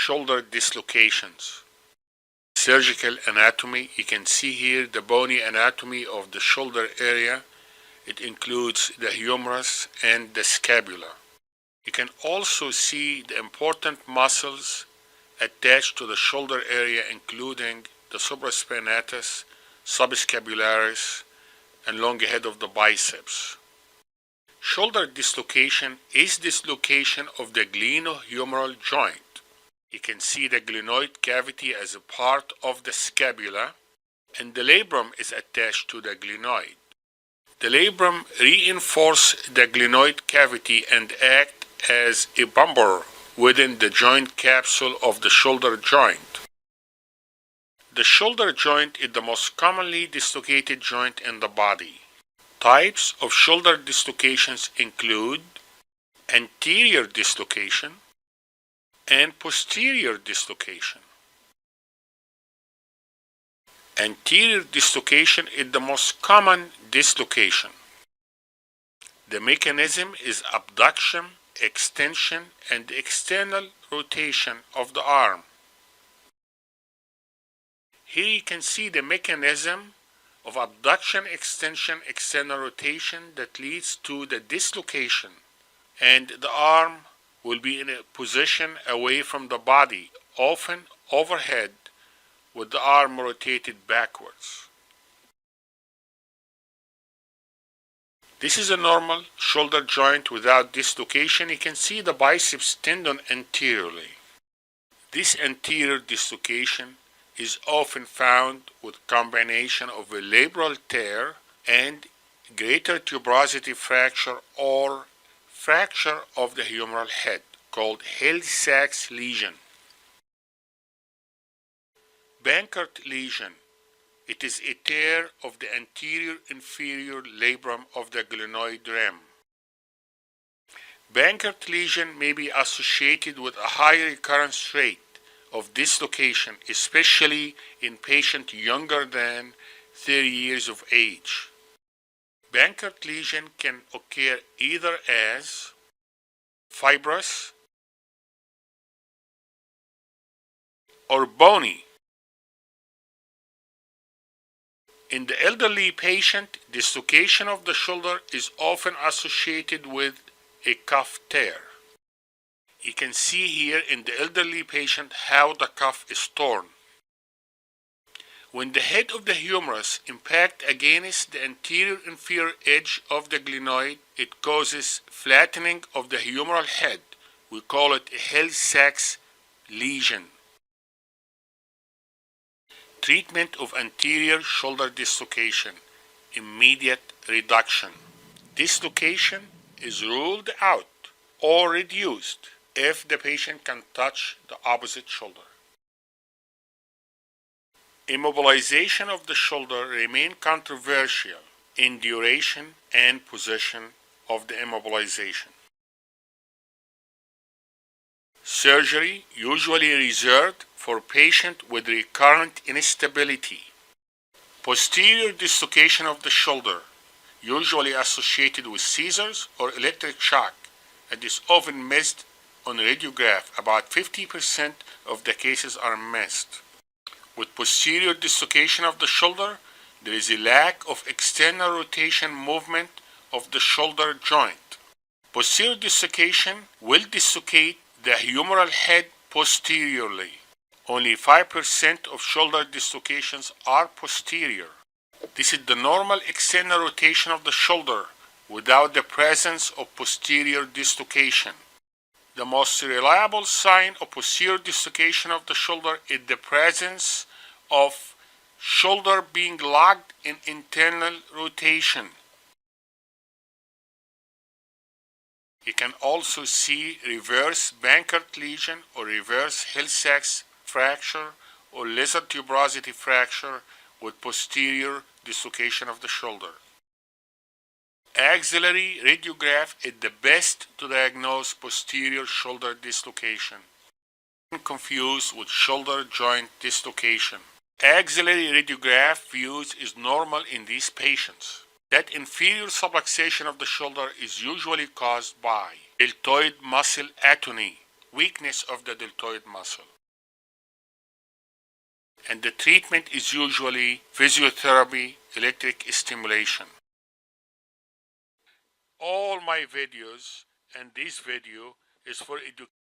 shoulder dislocations. Surgical anatomy, you can see here the bony anatomy of the shoulder area. It includes the humerus and the scapula. You can also see the important muscles attached to the shoulder area, including the supraspinatus, subscapularis, and long head of the biceps. Shoulder dislocation is dislocation of the glenohumeral joint. You can see the glenoid cavity as a part of the scapula, and the labrum is attached to the glenoid. The labrum reinforces the glenoid cavity and act as a bumper within the joint capsule of the shoulder joint. The shoulder joint is the most commonly dislocated joint in the body. Types of shoulder dislocations include anterior dislocation and posterior dislocation. Anterior dislocation is the most common dislocation. The mechanism is abduction, extension, and external rotation of the arm. Here you can see the mechanism of abduction, extension, external rotation that leads to the dislocation, and the arm will be in a position away from the body, often overhead, with the arm rotated backwards. This is a normal shoulder joint without dislocation. You can see the biceps tendon anteriorly. This anterior dislocation is often found with combination of a labral tear and greater tuberosity fracture or fracture of the humeral head, called Hill-Sachs lesion. Bankert lesion. It is a tear of the anterior inferior labrum of the glenoid rim. Bankert lesion may be associated with a high recurrence rate of dislocation, especially in patients younger than 30 years of age. Bankert lesion can occur either as fibrous or bony. In the elderly patient, dislocation of the shoulder is often associated with a cuff tear. You can see here in the elderly patient how the cuff is torn. When the head of the humerus impacts against the anterior inferior edge of the glenoid, it causes flattening of the humeral head. We call it a Hill-Sachs lesion. Treatment of anterior shoulder dislocation. Immediate reduction. Dislocation is ruled out or reduced if the patient can touch the opposite shoulder. Immobilization of the shoulder remains controversial in duration and position of the immobilization. Surgery usually reserved for patients with recurrent instability. Posterior dislocation of the shoulder, usually associated with seizures or electric shock, and is often missed on radiograph. About 50% of the cases are missed. With posterior dislocation of the shoulder, there is a lack of external rotation movement of the shoulder joint. Posterior dislocation will dislocate the humeral head posteriorly. Only 5% of shoulder dislocations are posterior. This is the normal external rotation of the shoulder without the presence of posterior dislocation. The most reliable sign of posterior dislocation of the shoulder is the presence of shoulder being locked in internal rotation. You can also see reverse Bankert lesion or reverse Hill-Sachs fracture or lesser tuberosity fracture with posterior dislocation of the shoulder. Axillary radiograph is the best to diagnose posterior shoulder dislocation. Confused with shoulder joint dislocation. Axillary radiograph views is normal in these patients. That inferior subluxation of the shoulder is usually caused by deltoid muscle atony weakness of the deltoid muscle. And the treatment is usually physiotherapy, electric stimulation. All my videos and this video is for education.